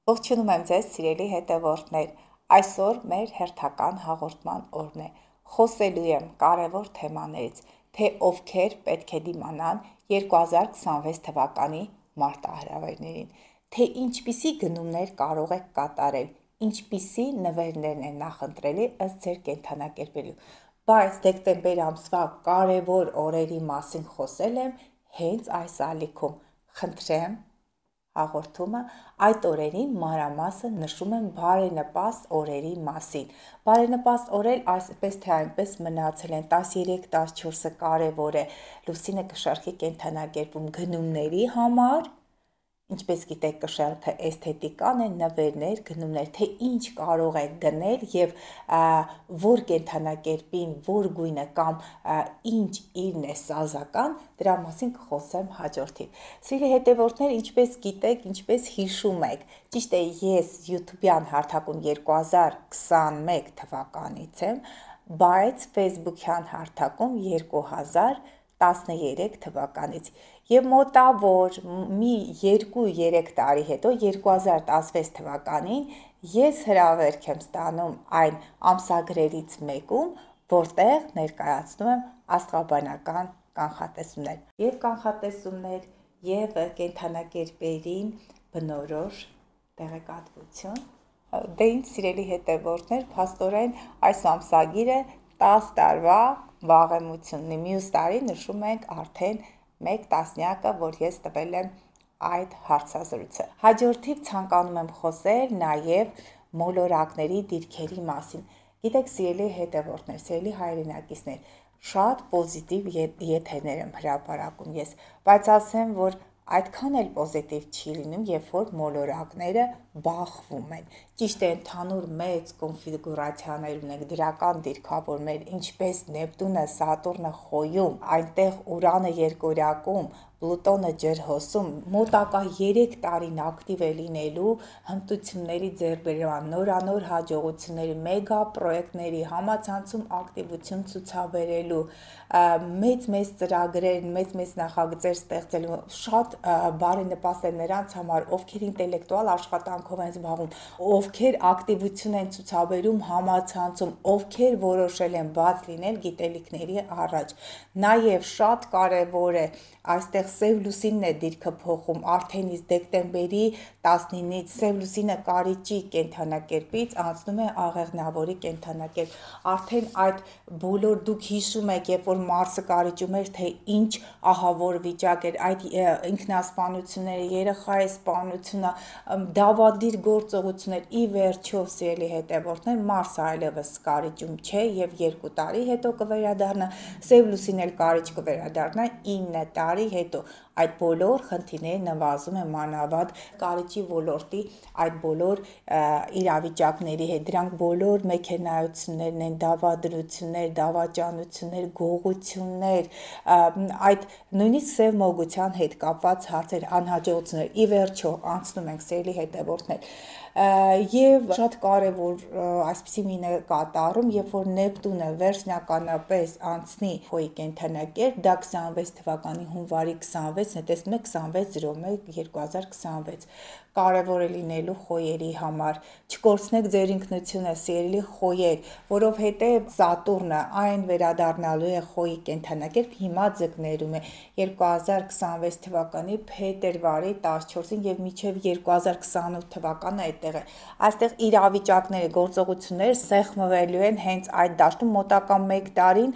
Ողջունում եմ ձեզ, սիրելի հետևորդներ, այսօր մեր հերթական հաղորդման օրն է, խոսելու եմ կարևոր թեմաներից, թե ովքեր պետք է դիմանան 2026 թվականի մարտահրավերներին, թե ինչպիսի գնումներ կարող եք կատարել, ինչպիսի նվերներն են նախընտրելի ըստ ձեր կենդանակերպելու, բայց դեկտեմբեր ամսվա կարևոր օրերի մասին խոսել եմ հենց այս ալիքում, խնդրեմ հաղորդումը այդ օրերին մանրամասն նշում եմ բարենպաստ օրերի մասին։ Բարենպաստ օրեր այսպես թե այնպես մնացել են 13-14-ը կարևոր է։ Լուսինը կշարքի կենդանակերպում գնումների համար, ինչպես գիտեք կշարքը էսթետիկան է, նվերներ, գնումներ, թե ինչ կարող եք գնել և որ կենդանակերպին, որ գույնը կամ ինչ իրն է սազական, դրա մասին կխոսեմ հաջորդին։ Սիրելի հետևորդներ, ինչպես գիտեք, ինչպես հիշում եք, ճիշտ է ես YouTube-յան հարթակում 2021 թվականից եմ, բայց Facebook-յան հարթակում 2013 թվականից և մոտավոր մի 2-3 տարի հետո 2016 թվականին ես հրավերք եմ ստանում այն ամսագրերից մեկում, որտեղ ներկայացնում եմ աստղաբանական կանխատեսումներ և կանխատեսումներ և կենդանակերպերին բնորոշ տեղեկատվություն։ Դե ինչ սիրելի հետևորդներ, փաստորեն այս ամսագիրը 10 տարվա վաղեմությունն է, մյուս տարի նշում ենք արդեն 1 տասնյակը, որ ես տվել եմ այդ հարցազրույցը։ Հաջորդիվ ցանկանում եմ խոսել նաև մոլորակների դիրքերի մասին։ Գիտեք սիրելի հետևորդներ, սիրելի հայրենակիցներ, շատ պոզիտիվ եթերներ եմ հրապարակում ես, բայց ասեմ, որ այդքան էլ պոզիտիվ չի լինում, երբ որ մոլորակները բախվում են։ Ճիշտ է, ընդհանուր մեծ կոնֆիգուրացիաներ ունենք, դրական դիրքավորներ, ինչպես Նեպտունը, Սատուրնը խոյում, այնտեղ Ուրանը երկորյակում, Պլուտոնը ջրհոսում, մոտակա 3 տարին ակտիվ է լինելու հմտությունների ձեռքբերման, նորանոր հաջողությունների, մեգա պրոյեկտների, համացանցում ակտիվություն ցուցաբերելու, մեծ ծրագրեր, մեծ նախագծեր ստեղծելու, շատ բարենպաստ է նրանց համար, ովքեր ինտելեկտուալ աշխատանքով են զբաղվում, ովքեր ակտիվություն են ցուցաբերում համացանցում, ովքեր որոշել են բաց լինել գիտելիքների առաջ։ Նաև շատ կարևոր է այստեղ սև լուսինն է դիրքը փոխում, արդեն իսկ դեկտեմբերի 19-ից սև լուսինը կարիճի կենդանակերպից անցնում է աղեղնավորի կենդանակերպ, արդեն այդ բոլոր դուք հիշում եք, երբ որ Մարսը կարիճում էր, թե ինչ ահավոր վիճակ էր, այդ ինքնասպանությունները, երեխայի սպանությունը, դավադիր գործողություններ, ի վերջո սիրելի հետևորդներ, Մարսը այլևս կարիճում չէ և 2 տարի հետո կվերադառնա, սև լուսին էլ կարիճ կվերադառնա 9 տարի հետո, այդ բոլոր խնդիրները նվազում են մանավանդ կարիճի ոլորտի այդ բոլոր իրավիճակների հետ, դրանք բոլոր մեքենայություններն են, դավադրություններ, դավաճանություններ, գողություններ, այդ նույնիսկ սև մոգության հետ կապված հարցեր, անհաջողություններ, ի վերջո անցնում ենք սիրելի հետևորդներ, և շատ կարևոր այսպիսի մի նկատառում, երբ որ Նեպտունը վերջնականապես անցնի Խոյի կենդանակերպ, դա 26 թվականի հունվարի 26-ն է, տեսնում եք 26/01/2026, կարևոր է լինելու խոյերի համար, չկորցնեք ձեր ինքնությունը սիրելի խոյեր, որովհետև Սատուրնը այն վերադառնալու է Խոյի կենդանակերպ, հիմա ձկներում է 2026 թվականի փետրվարի 14-ին և մինչև 2028 թվականը այդտեղ է, այստեղ իրավիճակները, գործողությունները սեղմվելու են հենց այդ դաշտում, մոտակա 1 տարին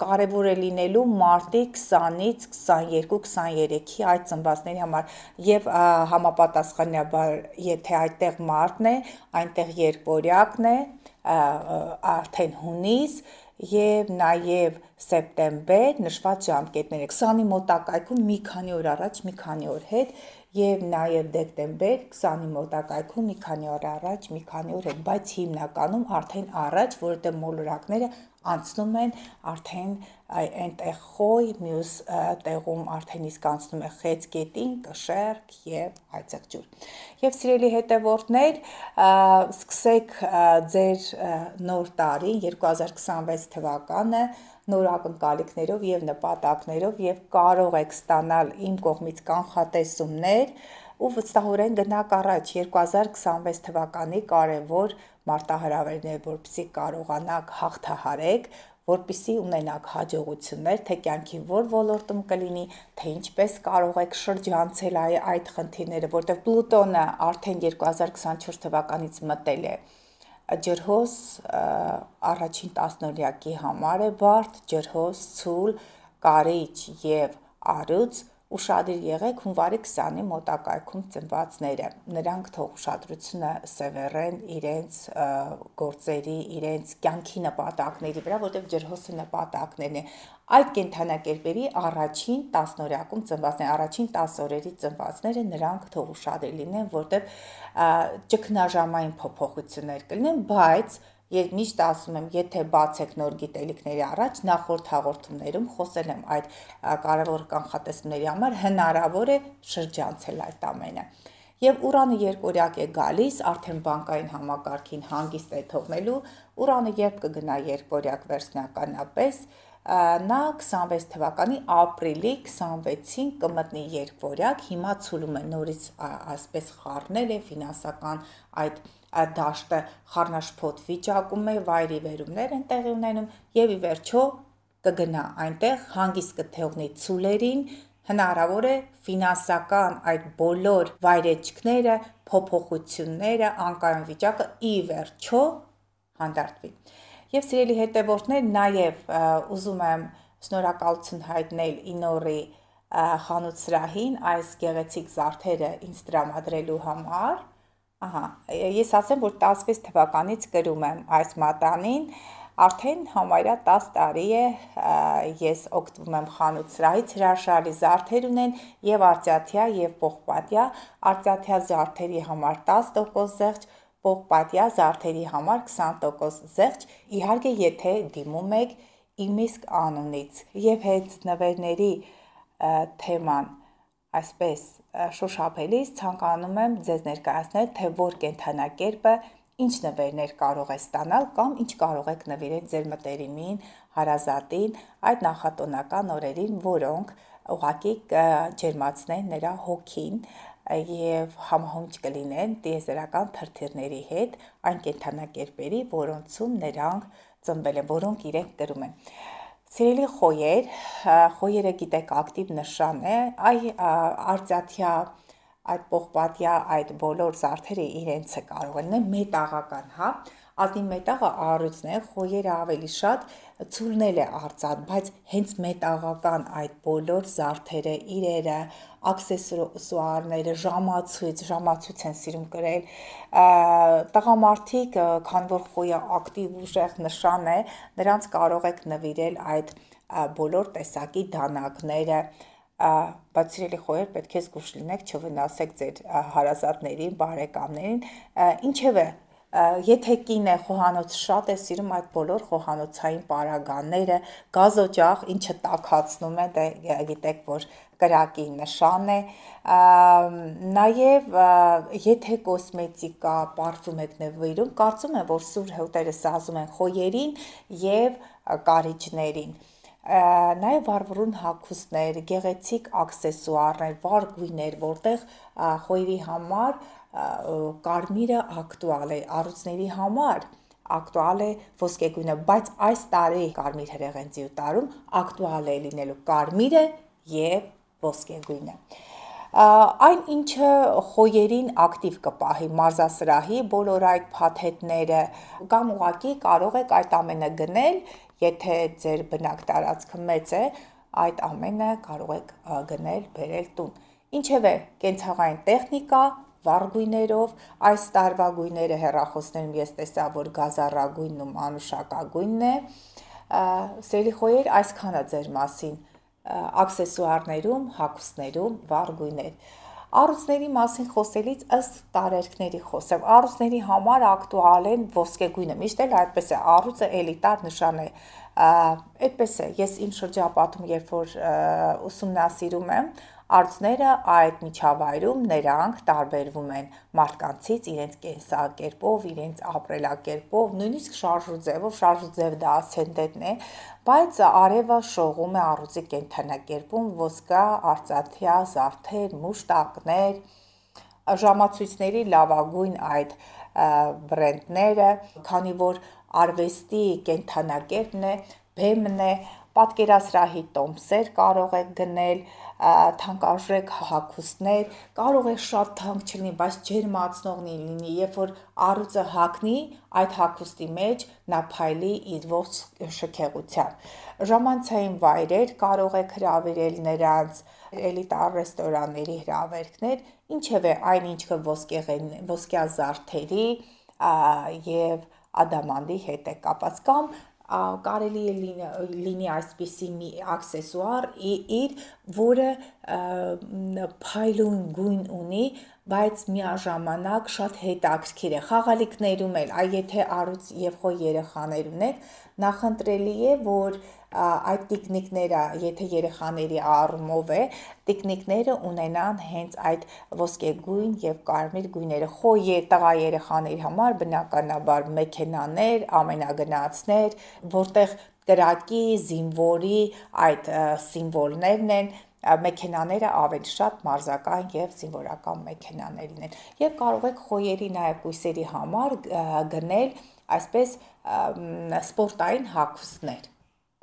կարևոր է լինելու մարտի 20-ից 22-23-ի այդ ծնվածների համար և համապատասխանաբար, եթե այդտեղ մարտն է, այնտեղ երկորյակն է, արդեն հունիս և նաև սեպտեմբեր նշված ժամկետներ է, 20-ի մոտակայքում մի քանի օր առաջ, մի քանի օր հետ և նաև դեկտեմբեր 20-ի մոտակայքում մի քանի օր առաջ, մի քանի օր հետ, բայց հիմնականում արդեն առաջ, որովհետև մոլորակները անցնում են արդեն այնտեղ խոյ, մյուս տեղում արդեն իսկ անցնում է խեցգետին, կշեռք և այծեղջյուր։ Եվ սիրելի հետևորդներ, սկսեք ձեր նոր տարին 2026 թվականը նոր ակնկալիքներով և նպատակներով և կարող եք ստանալ իմ կողմից կանխատեսումներ ու վստահորեն գնաք առաջ 2026 թվականի կարևոր մարտահրավերներ, որպեսզի կարողանաք հաղթահարեք, որպեսզի ունենաք հաջողություններ, թե կյանքի որ ոլորտում կլինի, թե ինչպես կարող եք շրջանցել այդ խնդիրները, որտեղ Պլուտոնը արդեն 2024 թվականից մտել է ջրհոս, առաջին տասնօրյակի համար է բարդ, ջրհոս, ցուլ, կարիճ և առյուծ, ուշադիր եղեք հունվարի 20-ի մոտակայքում ծնվածները, նրանք թող ուշադրությունը սևեռեն իրենց գործերի, իրենց կյանքի նպատակների վրա, որտեղ ջրհոսը նպատակներն է։ Այդ կենդանակերպերի առաջին տասնօրյակում ծնվածները, առաջին 10 օրերի ծնվածները, նրանք թող ուշադիր լինեն, որտեղ ճգնաժամային փոփոխություններ կլինեն, բայց Ես միշտ ասում եմ, եթե բացեք նոր գիտելիքների առաջ, նախորդ հաղորդումներում խոսել եմ այդ կարևոր կանխատեսումների համար, հնարավոր է շրջանցել այդ ամենը։ Եվ Ուրանը երկօրյակ է գալիս, արդեն բանկային համակարգին հանգիստ է թողնելու, Ուրանը երբ կգնա երկօրյակ վերջնականապես, նա 26 թվականի ապրիլի 26-ին կմտնի երկօրյակ, հիմա ցուլում է նորից այսպես խառնել է ֆինանսական այդ դաշտը խառնաշփոթ վիճակում է, վայրի վերումներ են տեղի ունենում եւ ի վերջո կգնա այնտեղ, հանգիստ կթողնի ցուլերին, հնարավոր է ֆինանսական այդ բոլոր վայրեջքները, փոփոխությունները, անկայուն վիճակը ի վերջո հանդարտվի։ Եվ սիրելի հետևորդներ, նաև ուզում եմ շնորհակալություն հայտնել Ինորի խանութսրահին այս գեղեցիկ զարդերը ինձ տրամադրելու համար։ Ես ասեմ, որ 16 թվականից կրում եմ այս մատանին, արդեն համարյա 10 տարի է ես օգտվում եմ խանութսրահից, հրաշալի զարդեր ունեն եւ արծաթյա եւ պողպատյա, արծաթյա զարդերի համար 10% զեղչ, պողպատյա զարդերի համար 20% զեղչ, իհարկե եթե դիմում եք իմ իսկ անունից։ Եվ հետ նվերների թեման այսպես շոշափելիս ցանկանում եմ ձեզ ներկայացնել, թե որ կենդանակերպը ինչ նվերներ կարող է ստանալ կամ ինչ կարող եք նվիրել ձեր մտերիմին, հարազատին այդ նախատոնական օրերին, որոնք ուղղակի ջերմացնեն նրա հոգին եւ համահունչ կլինեն տիեզերական թրթիռների հետ, այն կենդանակերպերի, որոնցում նրանք ծնվել են, որոնք իրենք կրում են։ Սիրելի խոյեր, խոյերը գիտեք ակտիվ նշան է, արծաթյա, այդ պողպատյա, այդ բոլոր զարդերը իրենցը կարող են մետաղական, ազնիվ մետաղը առյուծն է, խոյերը ավելի շատ ցուլնել է արծաթ, բայց հենց մետաղական այդ բոլոր զարդերը, իրերը, աքսեսուարները, ժամացույց են սիրում կրել, տղամարդիկ, քանի որ խոյը ակտիվ ուժեղ նշան է, նրանց կարող եք նվիրել այդ բոլոր տեսակի դանակները, բայց սիրելի խոյեր պետք է զգույշ լինեք, չվնասեք ձեր հարազատներին, բարեկամներին, ինչևէ, եթե կին է խոհանոց շատ է սիրում այդ բոլոր խոհանոցային պարագաները, գազօջախ, ինչը տաքացնում է, դե գիտեք, որ կրակի նշան է, նաև եթե կոսմետիկա, պարֆում եք նվիրում, կարծում եմ, որ սուր հոտերը սազում են խոյերին և կարիճներին, նաև վառվռուն հագուստներ, գեղեցիկ աքսեսուարներ, վառ գույներ, որտեղ խոյերի համար կարմիրը ակտուալ է, առյուծների համար ակտուալ է ոսկեգույնը, բայց այս տարի կարմիր հրեղենձի տարում ակտուալ է լինելու կարմիրը և ոսկեգույնը։ Այն ինչը խոյերին ակտիվ կպահի մարզասրահի բոլոր այդ փաթեթները կամ ուղղակի կարող եք այդ ամենը գնել, եթե ձեր բնակ տարածքը մեծ է, այդ ամենը կարող եք գնել, բերել տուն։ Ինչևէ, կենցաղային տեխնիկա, վառ գույներով, այս տարվա գույները հեռախոսներում ես տեսա, որ գազառագույնն ու մանուշակագույնն է, սիրելի խոյեր, այսքանը ձեր մասին, աքսեսուարներում, հագուստներում, վառ գույներ։ Առյուծների մասին խոսելից ըստ տարերքների խոսեմ, առյուծների համար ակտուալ են ոսկեգույնը, միշտ էլ այդպես է, առյուծը էլիտար նշան է, այդպես է, ես իմ շրջապատում, երբ որ ուսումնասիրում եմ, առյուծները այդ միջավայրում նրանք տարբերվում են մարդկանցից, իրենց կենսակերպով, իրենց ապրելակերպով, նույնիսկ շարժուձևով դա ասցենդենտն է, բայց արևը շողում է առյուծի կենդանակերպում, ոսկա, արծաթյա, զարդեր, մուշտակներ, ժամացույցների լավագույն այդ բրենդները, քանի որ արվեստի կենդանակերպն է, բեմն է, պատկերասրահի տոմսեր կարող եք գնել, թանկարժեք հագուստներ, կարող է շատ թանկ չլինի, բայց ջերմացնող լինի, երբ որ առյուծը հագնի, այդ հագուստի մեջ նա փայլի իր ողջ շքեղությամբ։ Ժամանցային վայրեր կարող եք հրավիրել նրանց, էլիտար ռեստորանների հրավերքներ, ինչևէ այնինչ ոսկյա զարդերի և ադամանդի հետ է կապված, կամ կարելի է լինի այսպիսի մի աքսեսուար իր, որը փայլուն գույն ունի, բայց միաժամանակ շատ հետաքրքիր է, խաղալիքներում էլ, եթե առյուծ և խոհ երեխաներ ունեք, նախընտրելի է, որ այդ տիկնիկները, եթե երեխաների առումով է, տիկնիկները ունենան հենց այդ ոսկեգույն և կարմիր գույները, խոհ տղա երեխաների համար բնականաբար մեքենաներ, ամենագնացներ, որտեղ կրակի, զինվորի այդ սիմվոլներն են, մեքենաները ավելի շատ մարզական և զինվորական մեքենաներ լինեն, և կարող եք խոյերի նաև կույսերի համար գնել այսպես սպորտային հագուստներ,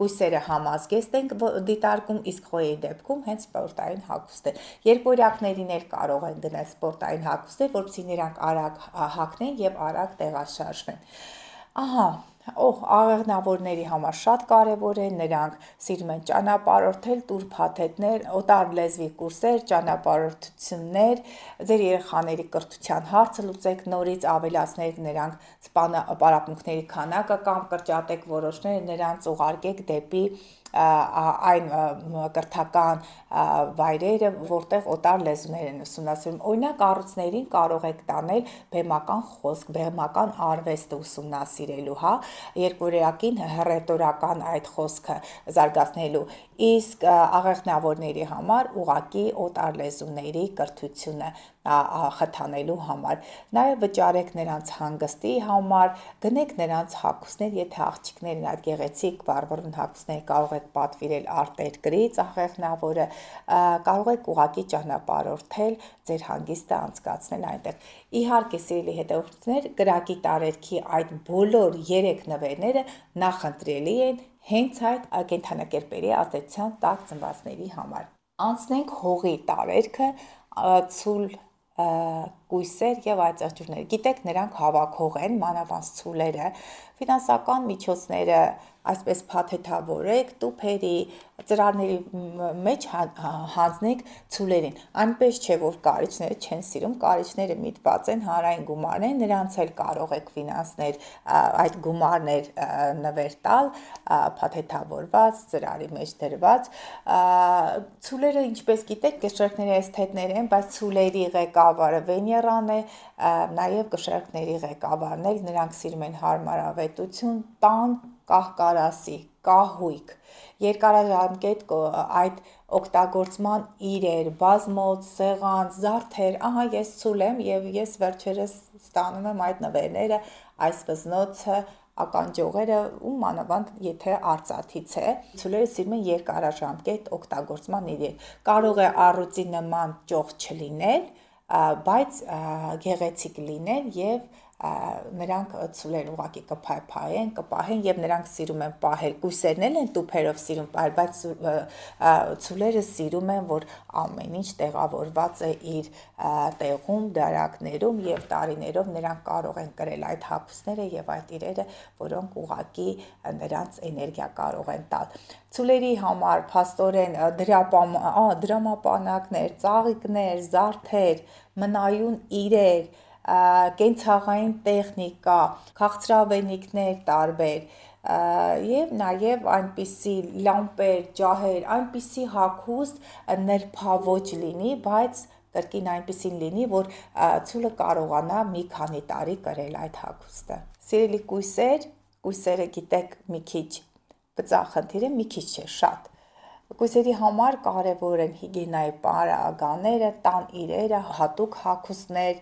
կույսերը համազգեստ են դիտարկում, իսկ խոյերի դեպքում հենց սպորտային հագուստներ, երկորյակներին էլ կարող են գնել սպորտային հագուստներ, որպեսզի նրանք արագ հագնեն և արագ տեղաշարժվեն։ Աղեղնավորների համար շատ կարևոր է, նրանք սիրում են ճանապարհորդել, տուր-փաթեթներ, օտար լեզվի կուրսեր, ճանապարհորդություններ, ձեր երեխաների կրթության հարցը լուծեք նորից, ավելացնեք նրանք պարապմունքների քանակը կամ կրճատեք որոշները, նրանց ուղարկեք դեպի այն կրթական վայրերը, որտեղ օտար լեզուներ են ուսումնասիրում, օրինակ առյուծներին կարող եք տանել բեմական խոսք, բեմական արվեստը ուսումնասիրելու, երկորյակին հռետորական այդ խոսքը զարգացնելու, իսկ աղեղնավորների համար ուղղակի օտար լեզուների կրթությունը խթանելու համար, նաև վճարեք նրանց հանգստի համար, գնեք նրանց հագուստներ, եթե աղջիկներն այդ գեղեցիկ վառվռուն հագուստներ կարող եք պատվիրել արտերկրից աղեղնավորը, կարող եք ուղղակի ճանապարհորդել, ձեր հանգիստը անցկացնել այնտեղ։ Իհարկե, սիրելի հետևորդներ, կրակի տարերքի այդ բոլոր 3 նվերները նախընտրելի են հենց այդ կենդանակերպերի ազդեցության տակ ծնվածների համար։ Անցնենք հողի տարերքը, ցուլ կույսեր և այծեղջյուրներ։ Գիտեք, նրանք հավաքող են, մանավանդ ցուլերը, ֆինանսական միջոցները այսպես փաթեթավորեք, տուփերի, ծրարների մեջ հանձնեք ցուլերին, այնպես չէ, որ կարիճները չեն սիրում, կարիճները միտված են հանրային գումարներ, նրանց էլ կարող եք ֆինանսներ, այդ գումարներ նվեր տալ, փաթեթավորված, ծրարի մեջ դրված, ցուլերը, ինչպես գիտեք, կշեռքների էսթետներ են, բայց ցուլերի ղեկավարը Վեներան է, նաև կշեռքների ղեկավարն էլ, նրանք սիրում են հարմարավետություն, տան, կահկարասի, կահույք, երկարաժամկետ այդ օգտագործման իրեր, բազմոց, սեղան, զարդեր, ես ցուլ եմ և ես վերջերս ստանում եմ այդ նվերները, այս վզնոցը, ականջողերը ու մանավանդ եթե արծաթից է, ցուլերը սիրում են երկարաժամկետ օգտագործման իրեր, կարող է առյուծի նման ճոխ չլինել, բայց գեղեցիկ լինել և նրանք ցուլերը ուղղակի կփայփայեն, կպահեն և նրանք սիրում են պահել, կույսերն էլ են տուփերով սիրում պահել, բայց ցուլերը սիրում են, որ ամեն ինչ տեղավորված է իր տեղում, դարակներում և տարիներով նրանք կարող են կրել այդ հագուստները և այդ իրերը, որոնք ուղղակի նրանց էներգիա կարող են տալ։ Ցուլերի համար փաստորեն դրամապանակներ, ծաղիկներ, զարդեր, մնայուն իրեր, կենցաղային տեխնիկա, քաղցրավենիքներ տարբեր և նաև այնպիսի լամպեր, ջահեր, այնպիսի հագուստ նրբաոճ լինի, բայց կրկին այնպիսին լինի, որ ցուլը կարողանա մի քանի տարի կրել այդ հագուստը։ Սիրելի կույսեր, կույսերը գիտեք մի քիչ բծախնդիր է, մի քիչ չէ, շատ։ Կույսերի համար կարևոր են հիգիենայի պարագաները, տան իրերը, հատուկ հագուստներ,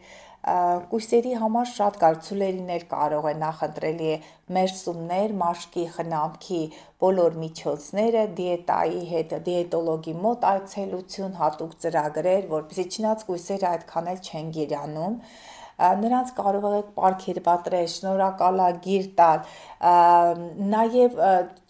կույսերի համար շատ կար, ցուլերին էլ կարող է նախընտրելի է մերսումներ, մաշկի խնամքի բոլոր միջոցները, դիետայի հետ, դիետոլոգի մոտ այցելություն, հատուկ ծրագրեր, որպեսզի չնայած կույսերը այդքան էլ չեն գերանում, նրանց կարող եք պարգև պատրել, շնորհակալագիր տալ, նաև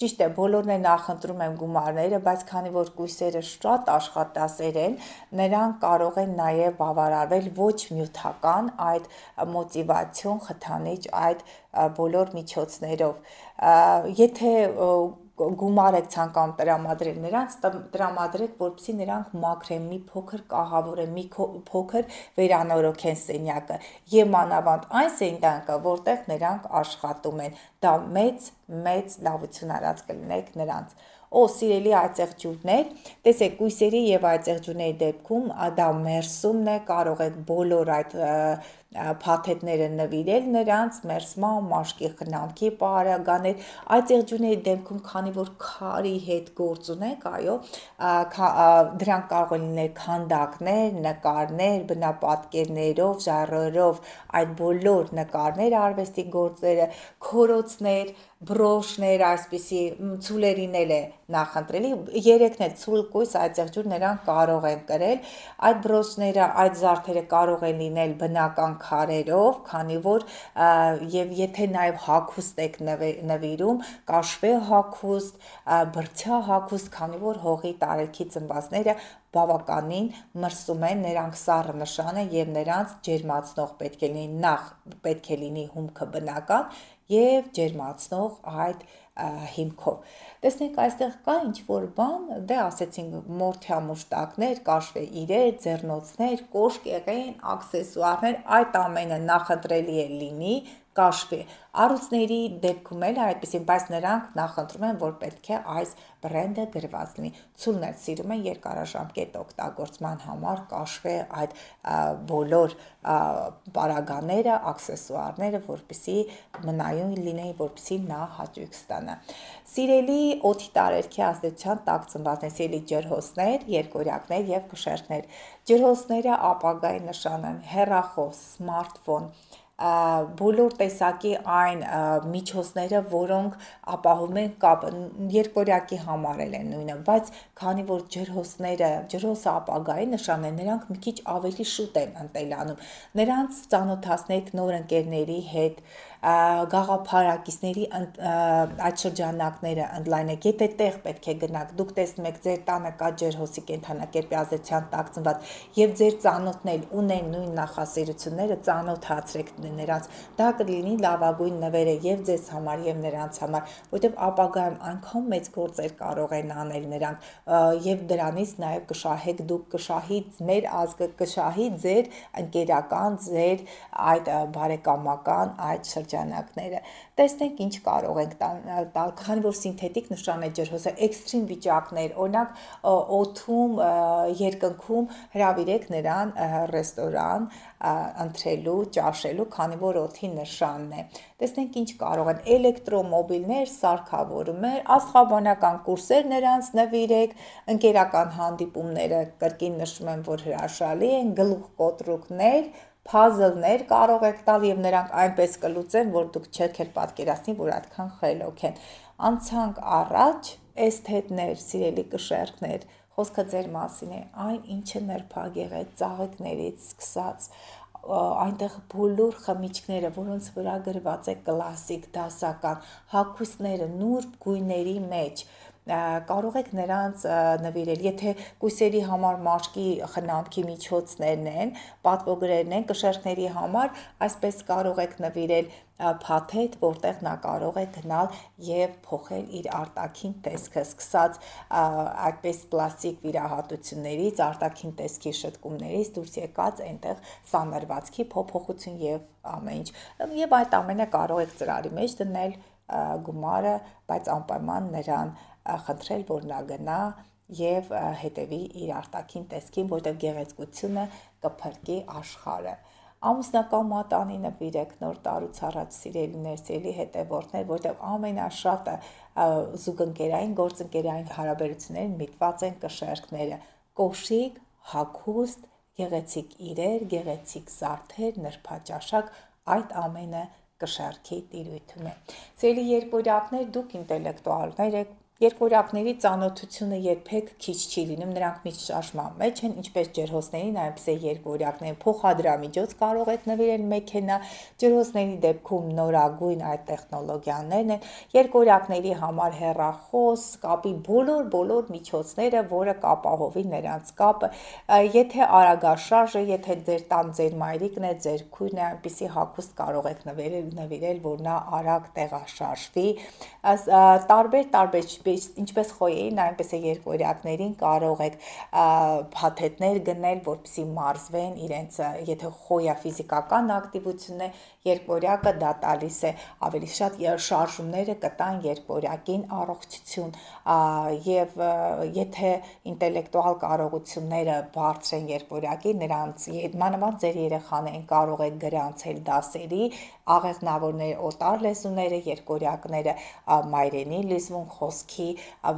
ճիշտ է, բոլորն է նախընտրում են գումարները, բայց քանի որ կույսերը շատ աշխատասեր են, նրանք կարող են նաև բավարարվել ոչ նյութական այդ մոտիվացիոն խթանիչ այդ բոլոր միջոցներով, եթե գումար եք ցանկանում տրամադրել նրանց, տրամադրեք, որպեսզի նրանք մաքրեն, մի փոքր կահավորեն, մի փոքր վերանորոգեն սենյակը եւ մանավանդ այն սենյակը, որտեղ նրանք աշխատում են, դա մեծ լավություն արած կլինեք նրանց։ Սիրելի այծեղջյուրներ, տեսեք, կույսերի եւ այծեղջյուրների դեպքում դա մերսումն է, կարող եք բոլոր այդ փաթեթները նվիրել նրանց, մերսման, մաշկի խնամքի պարագաներ, այծեղջյուրների դեպքում, քանի որ քարի հետ գործ ունենք, այո, դրանք կարող են լինել քանդակներ, նկարներ, բնապատկերներով, ժայռերով, այդ բոլոր նկարներ, արվեստի գործերը, քորոցներ, բրոշներ, այսպիսի ցուլերին էլ է նախընտրելի, երեքն է ցուլ կույս այծեղջյուր նրանք կարող են կրել, այդ բրոշները, այդ զարդերը կարող են լինել բնական քարերով, քանի որ եւ եթե նաեւ հագուստ եք նվիրում, կաշվե հագուստ, բրդյա հագուստ, քանի որ հողի տարեքի ծնվածները բավականին մրսում են, նրանք սառը նշան են եւ նրանց ջերմացնող պետք է լինի, նախ պետք է լինի հումքը բնական եւ ջերմացնող այդ հիմքով։ Տեսնենք այստեղ կա ինչ-որ բան, դե ասեցինք մորթյա մուշտակներ, կաշվե իրեր, ձեռնոցներ, կոշկեղեն, աքսեսուարներ, այդ ամենը նախընտրելի է լինի կաշվի։ Առույցների դեպքում էլ այդպեսին, բայց նրանք նախընտրում են, որ պետք է այս բրենդը գրված լինի։ Ցուլն էլ սիրում են երկարաժամկետ օգտագործման համար կաշվե այդ բոլոր պարագաները, աքսեսուարները, որպեսզի մնայուն լինեն, որպեսզի նա հաճույք ստանա։ Սիրելի օդի տարերքի ազդեցության տակ ծնվածներ, սիրելի ջրհոսներ, երկորյակներ եւ կշերտներ։ Ջրհոսները ապագայի նշան են, հեռախոս, սմարթֆոն, բոլոր տեսակի այն միջոցները, որոնք ապահովում են կապը, երկորյակի համար են նույնը, բայց քանի որ ջրհոսը ապագայի նշան է, նրանք մի քիչ ավելի շուտ են ընտելանում, նրանց ծանոթացնեք նոր ընկերների հետ, գաղափարակիցների այդ շրջանակները ընդլայնեք, եթե տեղ պետք է գնաք, դուք տեսնում եք ձեր տանը կա ջրհոսի կենդանակերպի ազդեցության տակ ծնված եւ ձեր ծանոթներ ունեն նույն նախասիրությունները, ծանոթացրեք նրանց, դա կլինի լավագույն նվերը եւ ձեզ համար եւ նրանց համար, որտեղ ապագայում այնքան մեծ գործեր կարող են անել նրանք եւ դրանից նաեւ կշահեք դուք, կշահի մեր ազգը, կշահի ձեր ընկերական, ձեր այդ բարեկամական այդ շրջանակները։ Տեսնենք ինչ կարող ենք տալ, քանի որ սինթետիկ նշան է ջրհոսը, էքստրիմ վիճակներ, օրինակ օդում, երկնքում հրավիրեք նրան ռեստորան ընթրելու, ճաշելու, քանի որ օդի նշանն է։ Տեսնենք ինչ կարող են էլեկտրոմոբիլներ, սարքավորումներ, աստղաբանական կուրսեր նրանց նվիրեք, ընկերական հանդիպումները կրկին նշում են, որ հրաշալի են, գլուխկոտրուկներ, փազլներ կարող եք տալ եւ նրանք այնպես կլուծեն, որ դուք չեք էլ պատկերացնի, որ այդքան խելոք են։ Անցանք առաջ, էսթետներ, սիրելի կշերտներ, խոսքը ձեր մասին է, այն ինչը նրբագեղ է, ծաղիկներից սկսած, այնտեղ բոլոր խմիչքները, որոնց վրա գրված է կլասիկ, դասական, հագուստները նուրբ գույների մեջ, կարող եք նրանց նվիրել, եթե կույսերի համար մաշկի խնամքի միջոցներն են, պատվոգրերն են, կշերտների համար, այսպես կարող եք նվիրել փաթեթ, որտեղ նա կարող է գնալ եւ փոխել իր արտաքին տեսքը, սկսած այդպես պլաստիկ վիրահատություններից, արտաքին տեսքի շտկումներից դուրս եկած այնտեղ սանրվածքի փոփոխություն եւ ամեն ինչ։ Եվ այդ ամենը կարող եք ծրարի մեջ դնել գումարը, բայց անպայման նրան խնդրել, որ նա գնա եւ հետեւի իր արտաքին տեսքին, որտեղ գեղեցկությունը կփրկի աշխարհը։ Ամուսնական մատանի նվիրեք նոր տարուց առաջ, սիրելիներ, սիրելի հետևորդներ, որտեղ ամենաշատը զուգընկերային, գործընկերային հարաբերություններին միտված են կշերտները, կոշիկ, հագուստ գեղեցիկ իրեր, գեղեցիկ զարդեր, նրբաճաշակ, այդ ամենը կշարքի տիրույթում է։ Սիրելի երկորյակներ, դուք ինտելեկտուալներ եք, երկորյակների ծանոթությունը երբեք քիչ չի լինում, նրանք միշտ շարժման մեջ են, ինչպես ջրհոսներին, այնպես է երկորյակներին փոխադրամիջոց կարող եք նվիրել մեքենա, ջրհոսների դեպքում նորագույն այդ տեխնոլոգիաներն են, երկորյակների համար հեռախոս, կապի բոլոր միջոցները, որը կապահովի նրանց կապը, եթե արագաշարժ է, եթե ձեր տան ձեր մայրիկն է, ձեր քույրն է, այնպիսի հագուստ կարող եք նվիրել, որ նա արագ տեղաշարժվի, տարբեր ինչպես խոյերին, այնպես է երկորյակներին կարող եք փաթեթներ գնել, որպեսզի մարզվեն իրենց, եթե խոյը ֆիզիկական ակտիվություն է, երկորյակը դա տալիս է ավելի շատ շարժումները կտան երկորյակին առողջություն, եւ եթե ինտելեկտուալ կարողությունները բարձր են երկորյակի, նրանց մանավանդ ձեր երեխաներին կարող եք գրանցել դասերի, աղեղնավորները, օտար լեզուները, երկորյակները մայրենի լեզուն, խոսքի,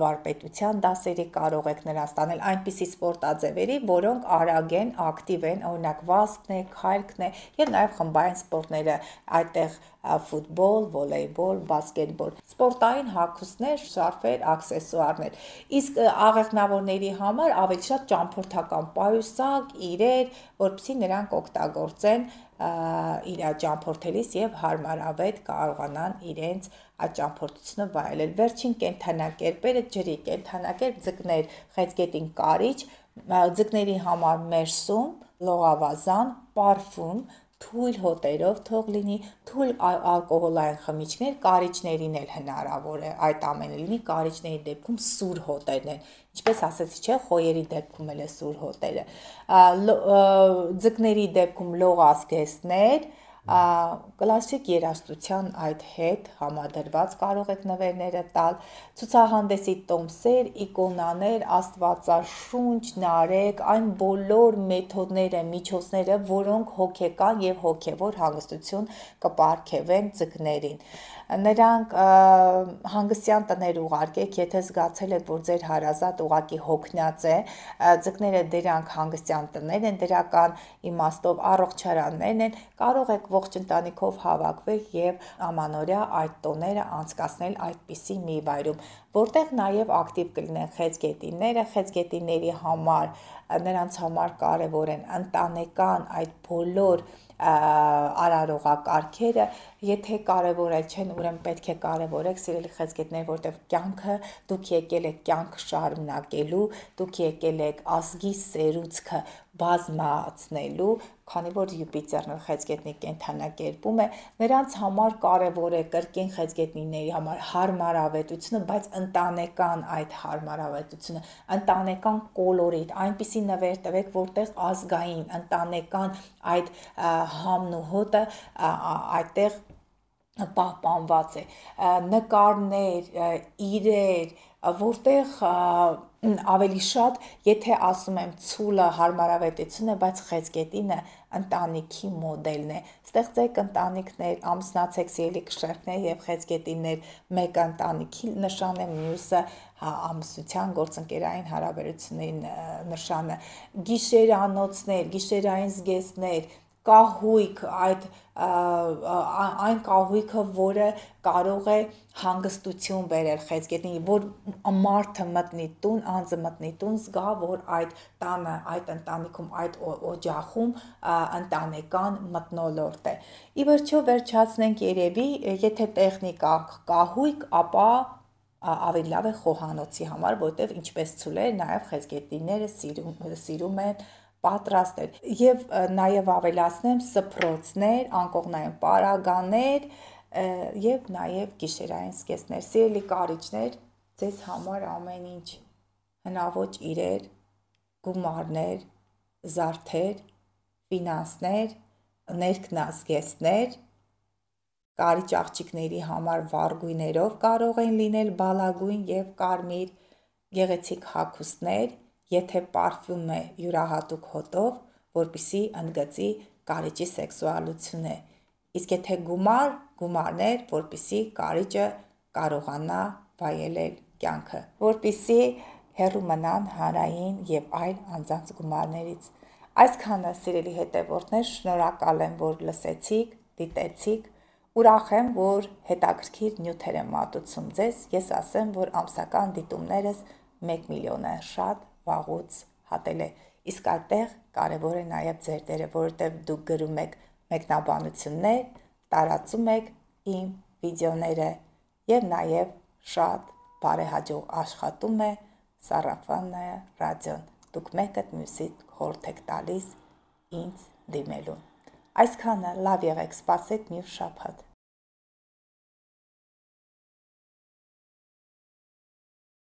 վարպետության դասերի կարող եք նրանց տանել այնպիսի սպորտաձևերի, որոնք արագ են, ակտիվ են, օրինակ վազքն է, քայլքն է, եւ նաեւ խմբային սպորտները, այդտեղ ֆուտբոլ, վոլեյբոլ, բասկետբոլ, սպորտային հագուստներ, շարֆեր, աքսեսուարներ, իսկ աղեղնավորների համար ավելի շատ ճամփորդական պայուսակ, իրեր, որպեսզի նրանք օգտագործեն իր ճամփորդելիս եւ հարմարավետ կարողանան իրենց այդ ճամփորդությունը վայելել։ Վերջին կենդանակերպերը, ջրի կենդանակերպ, ձկներ, խեցգետին կարիճ, ձկների համար մերսում, լողավազան, պարֆում, թույլ հոտերով թող լինի, թույլ ալկոհոլային խմիչքներ, կարիճներին էլ հնարավոր է այդ ամենը լինի, կարիճների դեպքում սուր հոտերն են, ինչպես ասեցի, չէ, խոյերի դեպքում էլ է սուր հոտերը, ձկների դեպքում լողազգեստներ, կլասիկ երաժշտության այդ հետ համադրված կարող եք նվերները տալ, ցուցահանդեսի տոմսեր, իկոնաներ, աստվածաշունչ, նարեկ, այն բոլոր մեթոդները, միջոցները, որոնք հոգեկան եւ հոգեվոր հանգստություն կպարգևեն ձկներին։ Նրանք հանգստյան տներ ուղարկեք, եթե զգացել եք, որ ձեր հարազատ ուղակի հոգնած է, ձկները դրանք հանգստյան տներ են, դրական իմաստով առողջարաններն են, կարող եք ողջ ընտանիքով հավաքվել եւ ամանորյա այդ տոները անցկացնել այդպիսի մի վայրում, որտեղ նաեւ ակտիվ կլինեն խեցգետինները, խեցգետինների համար, նրանց համար կարեւոր են ընտանեկան այդ բոլոր արարողակարգերը, եթե կարևորել չեն, ուրեմն պետք է կարևորեք, սիրելի խեցգետներ, որտեղ կյանքը դուք եկել եք կյանք շարունակելու, դուք եկել եք ազգի սերուցքը բազմացնելու, քանի որ Յուպիտերն խեցգետնի կենդանակերպում է, նրանց համար կարևոր է կրկին խեցգետնիների համար հարմարավետությունը, բայց ընտանեկան այդ հարմարավետությունը, ընտանեկան կոլորիտ, այնպիսի նվեր տվեք, որտեղ ազգային, ընտանեկան այդ համն ու հոտը այդտեղ պահպանված է, նկարներ, իրեր, որտեղ ավելի շատ, եթե ասում եմ ցուլը հարմարավետություն է, բայց խեցգետինը ընտանիքի մոդելն է, ստեղծեք ընտանիքներ, ամուսնացեք սիրելի կշեռքներ եւ խեցգետիններ, մեկը ընտանիքի նշան է, մյուսը ամուսնության գործընկերային հարաբերությունների նշանը, գիշերանոցներ, գիշերային զգեստներ, կահույք, այն կահույքը, որը կարող է հանգստություն բերել խեցգետնին, որ մարդը մտնի տուն, անձը մտնի տուն, զգա, որ այդ տանը, այդ ընտանիքում, այդ օջախում ընտանեկան մթնոլորտ է։ Ի վերջո վերջացնենք երևի, եթե տեխնիկա կահույք, ապա ավելի լավ է խոհանոցի համար, որտեղ ինչպես ցուլեր, նաև խեցգետնիները սիրում են պատրաստել եւ նաեւ ավելացնեմ սփռոցներ, անկողնային պարագաներ եւ նաեւ գիշերային զգեստներ, սիրելի կարիճներ, ձեզ համար ամեն ինչ հնաոճ իրեր, գումարներ, զարդեր, ֆինանսներ, ներքնազգեստներ, կարիճ աղջիկների համար վառ կարող են լինել բալագույն եւ կարմիր գեղեցիկ հագուստներ, եթե պարֆյում է յուրահատուկ հոտով, որպեսզի ընդգծի կարիճի սեքսուալությունը, իսկ եթե գումարներ, որպեսզի կարիճը կարողանա վայելել կյանքը, որպեսզի հեռու մնան հանրային եւ այլ անձանց գումարներից։ Այսքանը, սիրելի հետևորդներ, շնորհակալ եմ, որ լսեցիք, դիտեցիք, ուրախ եմ, որ հետաքրքիր նյութեր եմ մատուցում ձեզ, ես ասեմ, որ ամսական դիտումներս 1 միլիոն է շատ վաղուց հատել է, իսկ այդտեղ կարևոր է նաև ձեր դերը, որովհետև դուք գրում եք մեկնաբանություններ, տարածում եք իմ վիդեոները և նաև շատ բարեհաջող աշխատում է Սառաֆաննա ռադիոն, դուք մեկըդ մյուսիդ խորհուրդ եք տալիս ինձ դիմելու։ Այսքանը, լավ եղեք, սպասեք մյուս շաբաթ։